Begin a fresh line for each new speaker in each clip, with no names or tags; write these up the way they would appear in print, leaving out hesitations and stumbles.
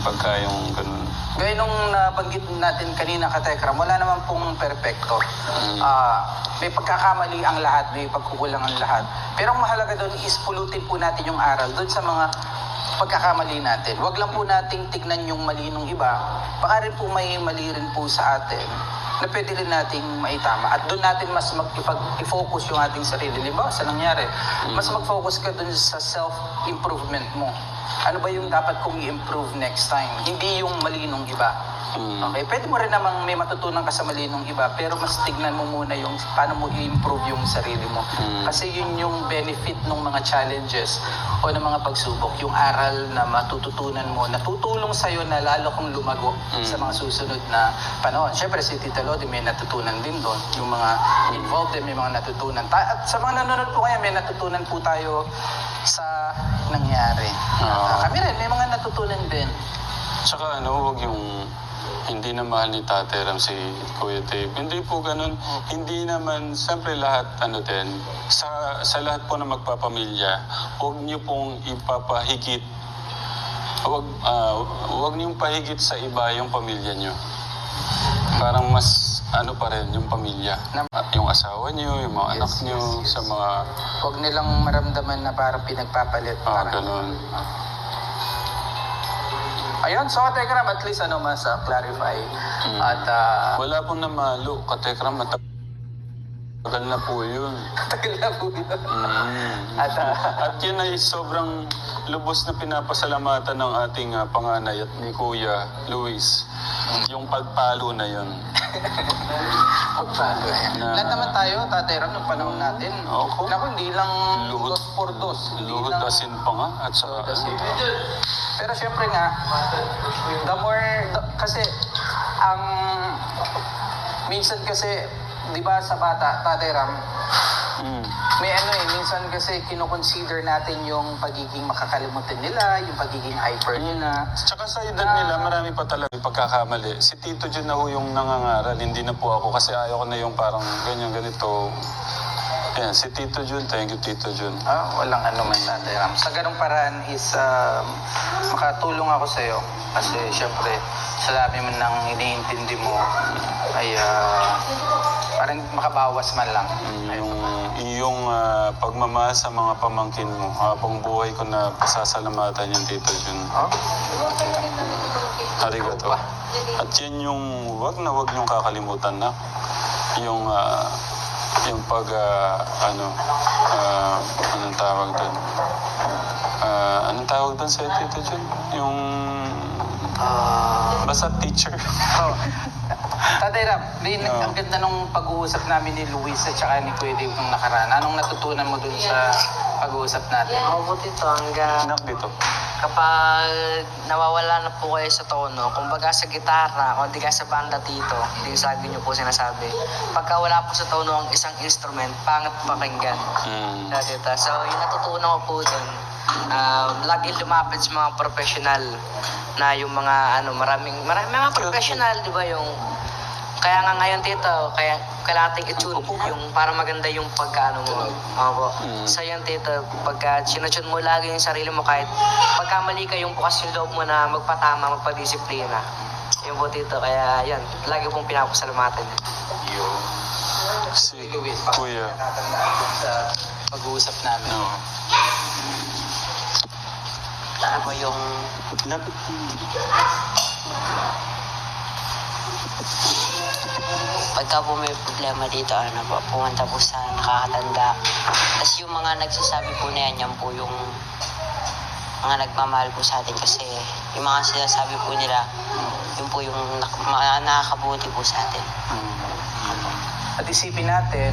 pagka yung ganun.
Gaya nung nabanggit natin kanina, Katekram, wala naman pong perpekto. May pagkakamali ang lahat, may pagkukulang ang lahat. Pero ang mahalaga doon is pulutin po natin yung aral doon sa mga pagkakamali natin. Huwag lang po nating tignan yung mali ng iba. Baka rin po may mali rin po sa atin na pwede rin nating maitama. At doon natin mas i-focus yung ating sarili. Diba? Sa nangyari, mas mag-focus ka doon sa self-improvement mo. Ano ba yung dapat kong i-improve next time? Hindi yung mali ng iba. Okay? Pwede mo rin namang may matutunan ka sa mali ng iba, pero mas tignan mo muna yung paano mo i-improve yung sarili mo. Kasi yun yung benefit ng mga challenges o ng mga pagsubok. Yung aral na matututunan mo, natutulong sa'yo na lalo kang lumago sa mga susunod na panahon. Siyempre, si Tita Lodi may natutunan din doon. Yung mga involved din, may mga natutunan. At sa mga nanonood po kaya, may natutunan po tayo sa nangyari. Kami rin, may mga natutunan din.
Tsaka huwag yung hindi na mahal ni Tate Ram si Kuya Dave. Hindi po ganun. Hindi naman, siyempre lahat, din, sa lahat po na magpapamilya, huwag niyo pong ipapahigit. Huwag niyong pahigit sa iba yung pamilya niyo. Parang mas, pa rin yung pamilya. Yung asawa niyo, yung mga anak niyo, sa mga...
Huwag nilang maramdaman na parang pinagpapalit.
Ganun.
Ayun, so Katekram, at least mas clarify. At
wala pong namalo, Katekram, matagal na po yun.
tagal na po yun.
At yun ay sobrang lubos na pinapasalamatan ng ating panganay at ni Kuya Luis. Yung pagpalo na yun.
Pagpalo yan. Lahat naman tayo, Katekram, ng panahon natin.
Opo.
Naku, hindi lang
Luhod.
dos por dos.
Luhod asin pa nga. At saka,
Pero syempre nga, kasi minsan kasi, di ba sa bata, Katekram, may minsan kasi kinoconsider natin yung pagiging makakalimutan nila, yung pagiging hyper nila.
tsaka sa edad nila, marami pa talaga pagkakamali. Si Tito Jun na ho yung nangangaral, hindi na po ako kasi ayaw ko na yung parang ganito. Ayan, si Tito Jun, thank you Tito Jun.
Walang man, Katekram. Sa ganung paraan is makatulong ako sa'yo. Kasi syempre, sa dami man nang iniintindi mo, ay parang makabawas man lang.
Yung pagmamahal sa mga pamangkin mo, habang buhay ko na pasasalamatan yung Tito Jun. Arigato. At yan yung wag niyong kakalimutan na. Yung pag, anong tawag doon? Anong tawag doon sa Tito Jun? Yung, basta teacher.
Katekram, ang ganda nung pag-uusap namin ni Luis at saka ni Kuya Dave nung nakaraan. Anong natutunan mo dun sa pag-uusap natin?
Buti ito hanggang
Anak dito.
kapag nawawala na po kayo sa tono, kumbaga sa gitara, o di kaya sa banda dito, yung sabi niyo po sinasabi, pagka wala po sa tono ang isang instrument, pangit pakinggan. So, yung natutunan ko po dun, lagi lumapit sa mga professional na yung mga maraming mga professional, di ba, yung kaya nga ngayon dito, kaya kailangan natin i-tune yung para maganda yung pagkaano mo. So yan dito, pagka sinatune mo lagi yung sarili mo kahit pagkamali ka yung bukas yung loob mo na magpatama, magpadisiplina. Yung po dito, kaya yan, lagi pong pinapasalamatan.
Si Kuya.
Sa pag-uusap namin.
Ako yung pagka po may problema dito, pumunta po sa nakakatanda. Tapos yung mga nagsasabi po na yan po yung mga nagmamahal po sa atin kasi yung mga sinasabi po nila, yun po yung nakakabuti po sa atin.
At isipin natin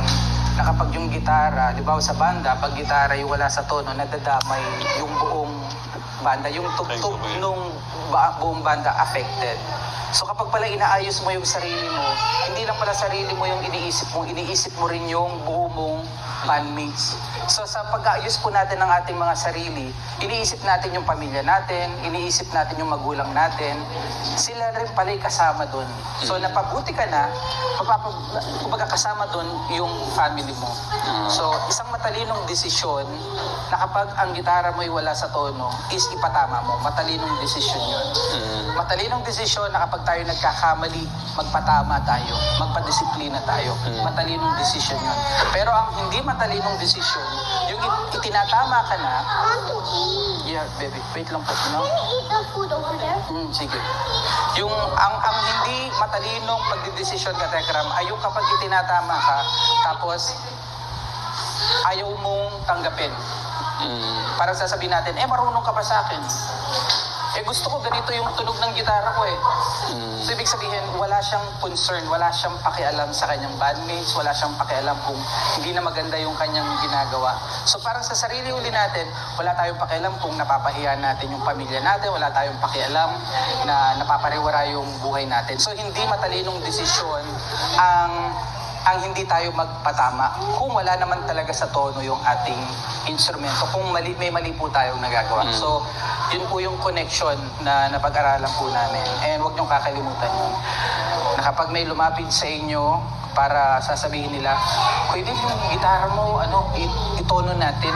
na kapag yung gitara, di ba sa banda, pag gitara yung wala sa tono, nadadamay yung buong banda, yung tugtog nung buong banda affected. So kapag pala inaayos mo yung sarili mo, hindi lang pala sarili mo yung iniisip mo rin yung buo mong bandmates. So sa pag-aayos po natin ng ating mga sarili, iniisip natin yung pamilya natin, iniisip natin yung magulang natin, sila rin pala'y kasama doon. So napabuti ka na, kumbaga kasama doon yung family mo. So isang matalinong desisyon na kapag ang gitara mo'y wala sa tono is ipatama mo. Matalinong desisyon yun. Matalinong desisyon na kapag tayo nagkakamali, magpatama tayo, magpadisiplina tayo. Matalinong desisyon yun. Pero ang hindi matalinong desisyon, yung itinatama ka na, yeah, baby, wait lang po, no?
Can you eat the food over there?
Sige. Yung ang hindi matalinong pagdidesisyon ka, Tekram, ay yung kapag itinatama ka, tapos ayaw mong tanggapin. Parang sasabihin natin, marunong ka pa sa akin. Gusto ko ganito yung tunog ng gitara ko eh. So, ibig sabihin, wala siyang concern, wala siyang pakialam sa kanyang bandmates, wala siyang pakialam kung hindi na maganda yung kanyang ginagawa. So, parang sa sarili uli natin, wala tayong pakialam kung napapahiya natin yung pamilya natin, wala tayong pakialam na napapariwara yung buhay natin. So, hindi matalinong desisyon ang hindi tayo magpatama kung wala naman talaga sa tono yung ating instrumento, kung may mali po tayong nagagawa. So, yun po yung connection na napag-aralan po namin. And huwag niyong kakalimutan yun. Na kapag may lumapit sa inyo para sasabihin nila, pwede yung gitara mo, itono natin.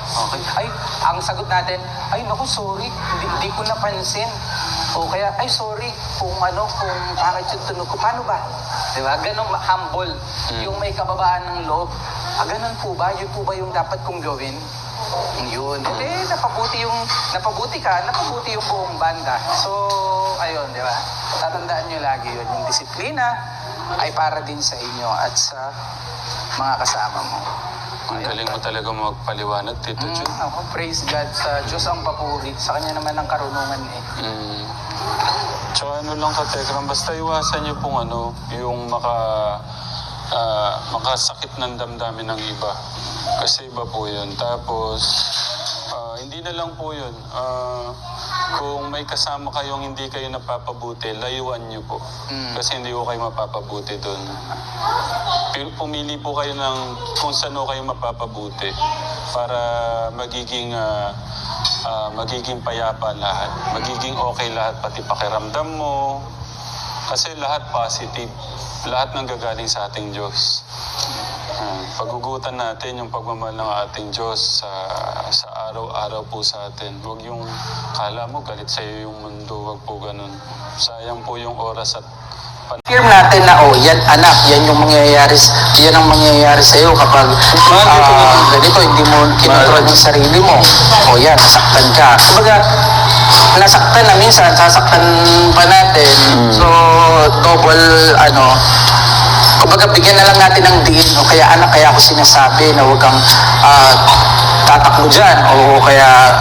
Okay. Ay, ang sagot natin, ay naku, sorry, hindi ko napansin. O kaya, ay sorry, kung pangit yung tunog ko, paano ba? Diba? Ganong humble, yung may kababaan ng loob. Ganun po ba? Yun po ba yung dapat kong gawin? Yun. Napabuti yung buong banda. So, ayun, di ba? Tatandaan nyo lagi yun. Yung disiplina ay para din sa inyo at sa mga kasama mo.
Ang galing mo talaga magpaliwanag, Tito Ju.
Ako, praise God. Sa Diyos ang papuri. Sa Kanya naman ang karunungan eh.
Tsaka lang ka, Tekram, basta iwasan niyo pong yung makasakit ng damdamin ng iba. Kasi iba po yun. Tapos, hindi na lang po yun. Kung may kasama kayong hindi kayo napapabuti, layuan niyo po. Kasi hindi ko kayo mapapabuti doon. Pero pumili po kayo ng kung saan kayo mapapabuti para magiging payapa lahat. Magiging okay lahat, pati pakiramdam mo. Kasi lahat positive. Lahat nang gagaling sa ating Diyos. Paghugutan natin yung pagmamahal ng ating Diyos sa araw-araw po sa atin. Huwag yung kala mo galit sa iyo yung mundo. Huwag po ganun. Sayang po yung oras at
Affirm natin na, yan anak, yan ang mangyayari sa iyo kapag ganito, hindi mo kinontrol yung sarili mo. Yan, nasaktan ka. Kumbaga, nasaktan na minsan, sasaktan pa natin. So, double, kumbaga, bigyan na lang natin ng diin. O kaya anak, kaya ako sinasabi na huwag kang tatakbo dyan. O kaya,